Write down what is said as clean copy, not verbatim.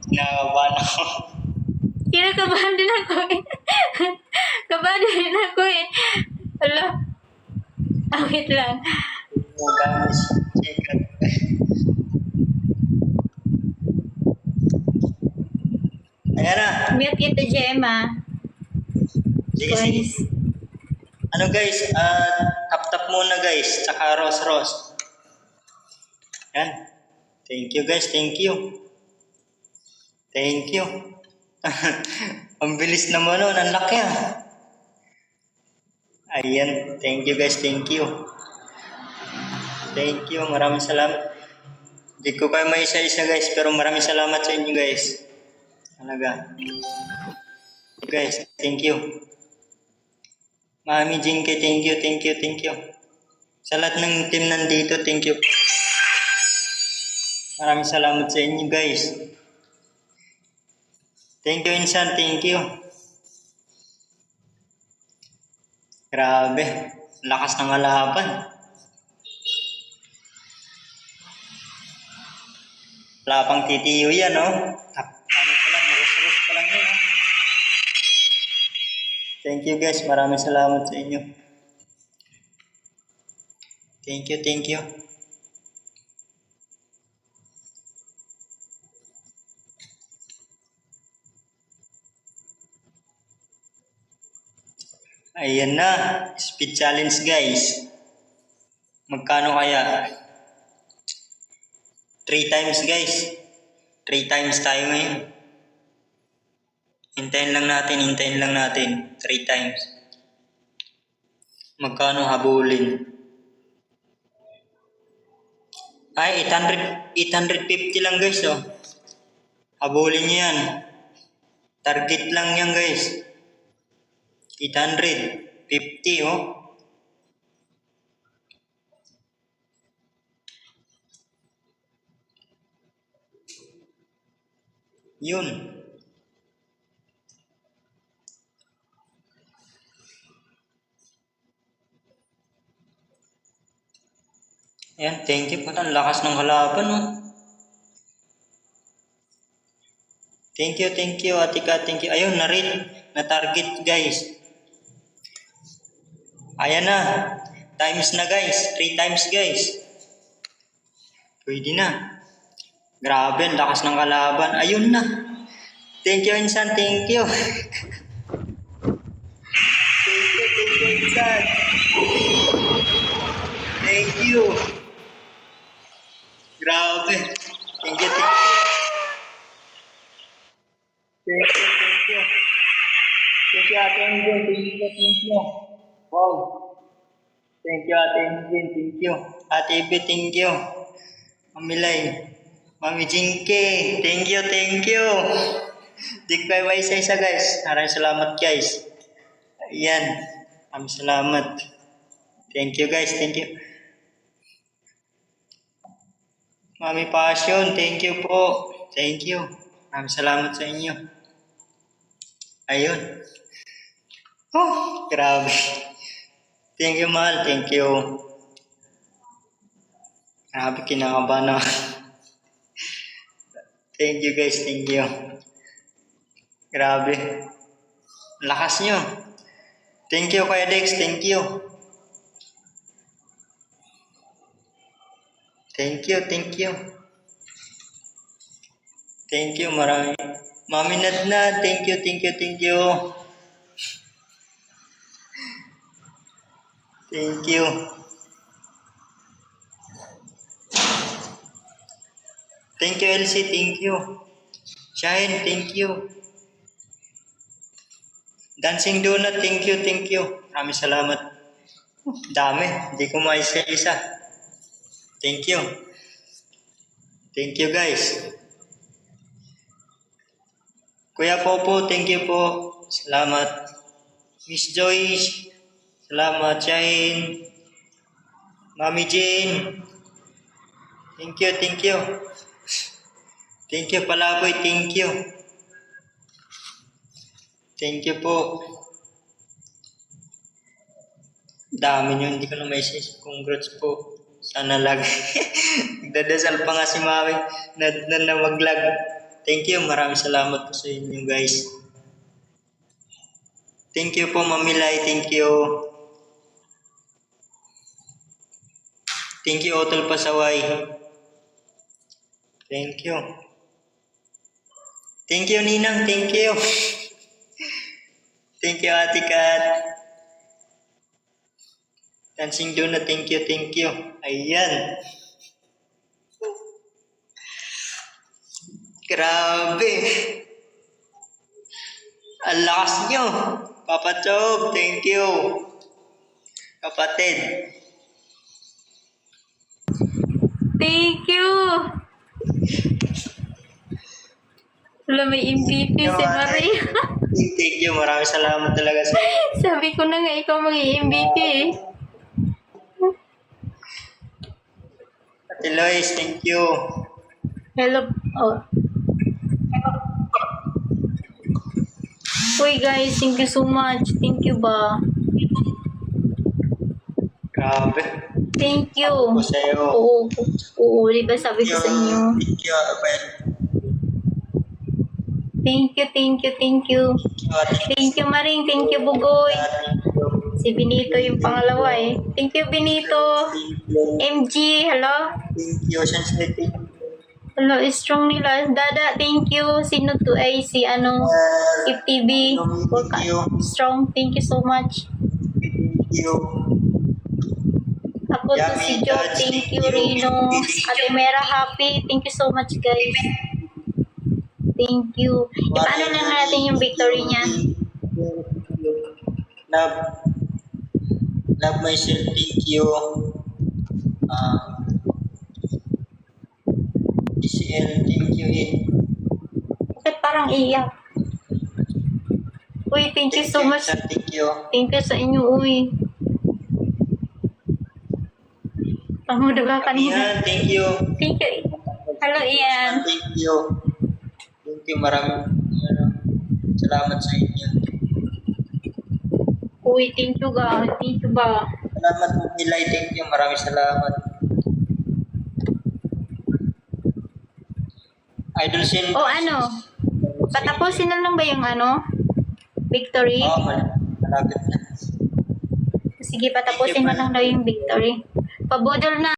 Kinakabahan ako. Kinakabahan din ako eh. Kabahan din ako eh. Ala. Wait lang. Gamis. Chicken. Ayan na. Mute kita, Gemma. Sige, sige. Guys. Ano guys, tap-tap muna guys, tsaka Ros. Yan. Thank you guys, thank you. Thank you. Ang bilis naman nun, ang laki ah. Ayan, thank you guys, thank you. Thank you, maraming salamat. Hindi ko kayo may isa-isa guys, pero maraming salamat sa inyo guys. Talaga. Guys, thank you. Mami Jinky, thank you. Sa lahat ng team nandito, thank you. Maraming salamat sa inyo guys. Thank you Insan, thank you. Grabe, lakas ng halapan. Wala pang titiyo yan, no? Ano pa lang, rus pa lang yun, no? Thank you guys, maraming salamat sa inyo. Thank you. Ayan na, speed challenge guys. Magkano kaya? 3 times guys. 3 times tayo ngayon. Hintayin lang natin. 3 times. Magkano habulin? Ay, 850 lang guys, oh. Habulin niyo yan. Target lang yan guys. 850, oh. Yun. Ayan, thank you po. Ang lakas ng halapan, oh. Thank you, Atika, thank you. Ayun, na-target, guys. Ayan na. Times na, guys. 3 times, guys. Pwede na. Grabe, ang lakas ng kalaban. Ayun na. Thank you, Insan, thank you. Thank you, Insan. Thank you. Grabe. Thank you. Thank you. Thank you, Ate Engine. Thank you. Wow. Thank you, Ate Engine. Thank you. Ate Ibe, thank you. Mamilay. Mami Jinky. Thank you. Di ko kayo isa-isa, guys. Maraming salamat, guys. Ayan. Maraming salamat. Thank you, guys. Thank you. Mami Passion, thank you po. Thank you. Maraming salamat sa inyo. Ayun. Oh, grabe. Thank you, mahal. Thank you. Grabe, kinakabahan na. Thank you, guys. Thank you. Grabe. Lakas nyo. Thank you, Kuya Dex. Thank you. Thank you. Thank you, marami. Mami Nadna, thank you. Thank you. Thank you, Elsie, thank you. Shine, thank you. Dancing Donut, thank you. Maraming salamat. Dami, hindi ko maisa-isa. Thank you. Thank you, guys. Kuya Popo, thank you po. Salamat. Miss Joyce, salamat. Shine. Mami Jane, thank you. Thank you, Palaboy, thank you. Thank you po. Dami nyo, hindi ko na may sis. Congrats po. Sana lag. Nagdadasal pa nga si Mami na mag-lag. Thank you. Maraming salamat po sa inyo guys. Thank you po Mami Lai. Thank you. Thank you Otol Pasaway. Thank you. Thank you Ninang. Thank you. Thank you Ate Kat. Dancing Donut. Thank you. Thank you. Ayan. Grabe. Ang lakas nyo. Papa Chob, thank you. Kapatid. Thank you. Wala, may MVP si Maria. Thank you. Maraming salamat talaga sa inyo. Sabi ko na nga, ikaw mag-MVP eh. Ate Lois, thank you. Hello. Oh. Uy guys, thank you so much. Thank you ba? Grabe. Thank you. Ako sa'yo. Oo, diba sabi ko sa inyo. Thank you, Abel. Thank you. Thank you, Ate. Thank you, Maring. Thank you, Bugoy. Thank you. Si Benito yung pangalawa eh. Thank you, Benito. Thank you. MG, hello. Thank you, Sensei. Thank you. Hello, strong nila. Dada, thank you. Sino to ay si ano, FTV. Thank you. Strong, thank you so much. Thank you. Ako to si Joe, thank you, Rino. Ate Mera, happy. Thank you so much, guys. Thank you. Ipaano na natin yung victory niya? Love myself, thank you. DCL, thank you. Bakit parang iyak? Uy, thank you so much. Thank you. Thank you sa inyo, uy. Pamudaga kanina. Ian, thank you. Thank you. Hello, Ian. Thank you. Thank you, maraming salamat sa inyo. Uy, thank you ga. Thank you ba? Salamat po Milay, thank you, maraming salamat. Idol Sin. O ano? Patapusin na lang ba yung ano? Victory? Oo, malapit na. Sige, patapusin na lang daw yung victory. Pabudol na.